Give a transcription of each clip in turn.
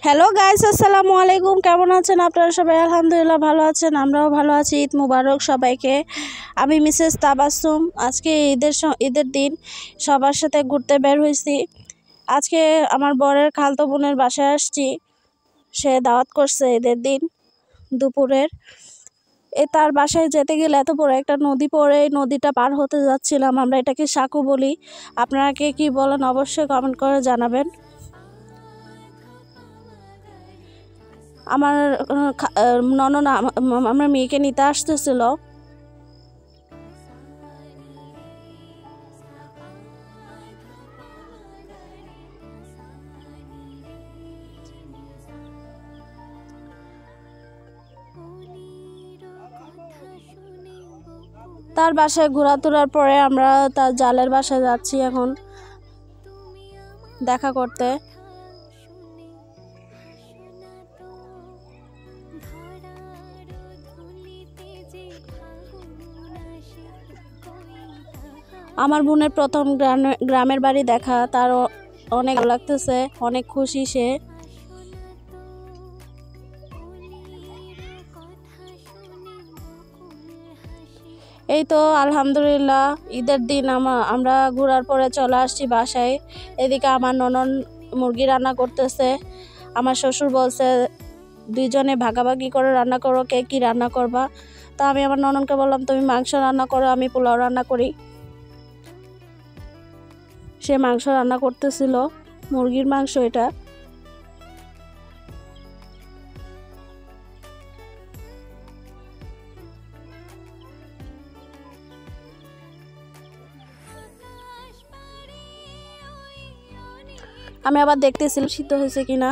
Hello guys, আসসালামু আলাইকুম। কেমন আছেন আপনারা সবাই? আলহামদুলিল্লাহ ভালো আছেন, আমরাও ভালো আছি। ঈদ মুবারক সবাইকে। আমি মিসেস তাবাসসুম। আজকে ঈদের দিন সবার সাথে ঘুরতে বের হয়েছি। আজকে আমার বরের খালতো বোনের বাসায় আসছি। সে দাওয়াত করছে ঈদের দিন দুপুরের। তার বাসায় যেতে গেলে এত বড় একটা নদী পড়ে, এই নদীটা পার হতে যাচ্ছিলাম। আমরা এটাকে সাঁকু বলি। আপনারা কে কী বলেন অবশ্যই কমেন্ট করে জানাবেন। আমার ননদ আমার মেয়েকে নিতে আসতেছিল। তার বাসায় ঘোরাঘুরার পরে আমরা তার জালের বাসায় যাচ্ছি এখন দেখা করতে। আমার বোনের প্রথম গ্রামের বাড়ি দেখা, তার অনেক ভালো লাগতেছে, অনেক খুশি সে। এই তো আলহামদুলিল্লাহ ঈদের দিন আমরা ঘোরার পরে চলে আসছি বাসায়। এদিকে আমার ননদ মুরগি রান্না করতেছে। আমার শ্বশুর বলছে দুইজনে ভাগাভাগি করে রান্না করো, কে কী রান্না করবা। তো আমি আমার ননদকে বললাম তুমি মাংস রান্না করো, আমি পোলাও রান্না করি। সে মাংস রান্না করতেছিল, মুরগির মাংস এটা। আমি আবার দেখতেছিলাম সিদ্ধ হয়েছে কিনা।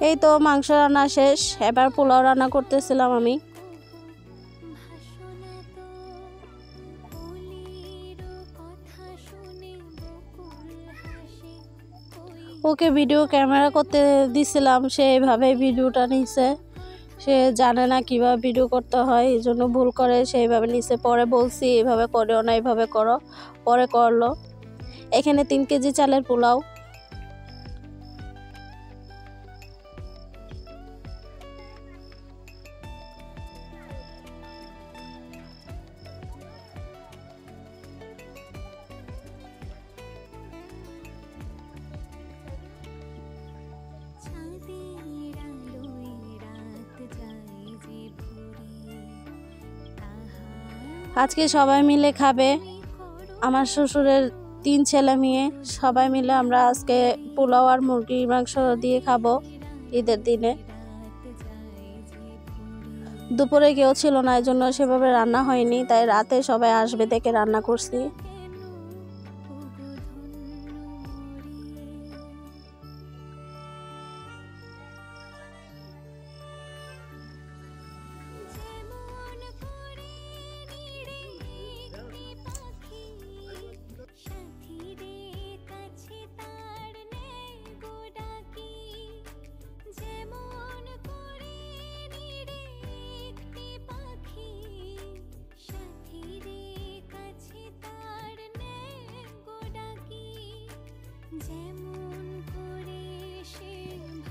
এই তো মাংস রান্না শেষ, এবার পোলাও রান্না করতেছিলাম আমি। ওকে ভিডিও ক্যামেরা করতে দিছিলাম, সে এইভাবে ভিডিওটা নিছে। সে জানে না কিভাবে ভিডিও করতে হয়, এই জন্য ভুল করে সেইভাবে নিছে। পরে বলছি এইভাবে করেও না, এইভাবে করো, পরে করলো। এখানে 3 কেজি চালের পোলাও। আজকে সবাই মিলে খাবে, আমার শ্বশুরের 3 ছেলে মেয়ে, সবাই মিলে আমরা আজকে পোলাও আর মুরগির মাংস দিয়ে খাবো ঈদের দিনে। দুপুরে কেউ ছিল না, এই জন্য সেভাবে রান্না হয়নি, তাই রাতে সবাই আসবে দেখে রান্না করছি।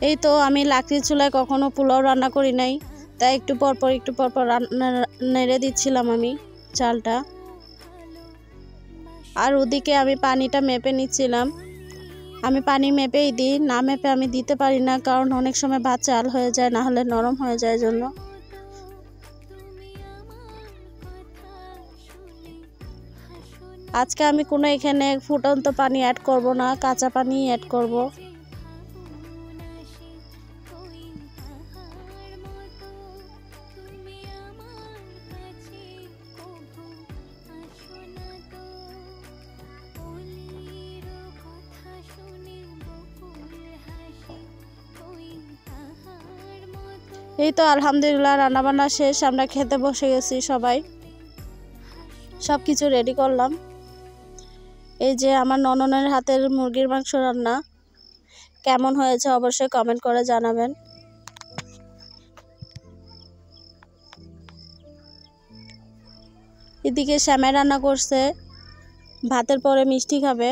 এই তো আমি লাকড়ির চুলায় কখনো পোলাও রান্না করি নাই, তাই একটু পরপর নেড়ে দিচ্ছিলাম আমি চালটা। আর ওদিকে আমি পানিটা মেপে নিচ্ছিলাম। আমি পানি মেপেই দিই, না মেপে আমি দিতে পারি না, কারণ অনেক সময় ভাত চাল হয়ে যায়, না হলে নরম হয়ে যায় জন্য। আজকে আমি কোনো এখানে ফুটন্ত পানি অ্যাড করব না, কাঁচা পানি অ্যাড করব। এই তো আলহামদুলিল্লাহ রান্নাবান্না শেষ, আমরা খেতে বসে গেছি সবাই। সব কিছু রেডি করলাম। এই যে আমার নননের হাতের মুরগির মাংস রান্না কেমন হয়েছে অবশ্যই কমেন্ট করে জানাবেন। এদিকে শ্যামাই রান্না করছে, ভাতের পরে মিষ্টি খাবে।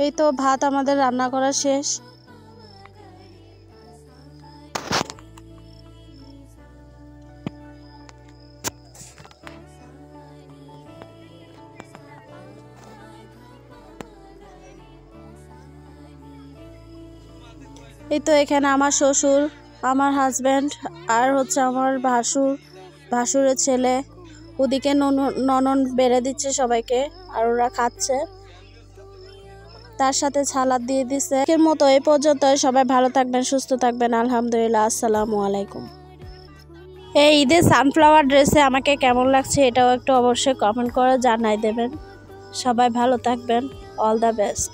এই তো ভাত আমাদের রান্না করা শেষ। এই তো এখানে আমার শ্বশুর, আমার হাজব্যান্ড আর হচ্ছে আমার ভাসুরের ছেলে, ওদিকে ননন বেড়ে দিচ্ছে সবাইকে আর ওরা খাচ্ছে, তার সাথে সালাদ দিয়ে দিছে। এর মতো এই পর্যন্ত, সবাই ভালো থাকবেন, সুস্থ থাকবেন, আলহামদুলিল্লাহ, আসসালামু আলাইকুম। এই ঈদে সানফ্লাওয়ার ড্রেসে আমাকে কেমন লাগছে এটাও একটু অবশ্যই কমেন্ট করে জানাই দেবেন। সবাই ভালো থাকবেন, অল দ্য বেস্ট।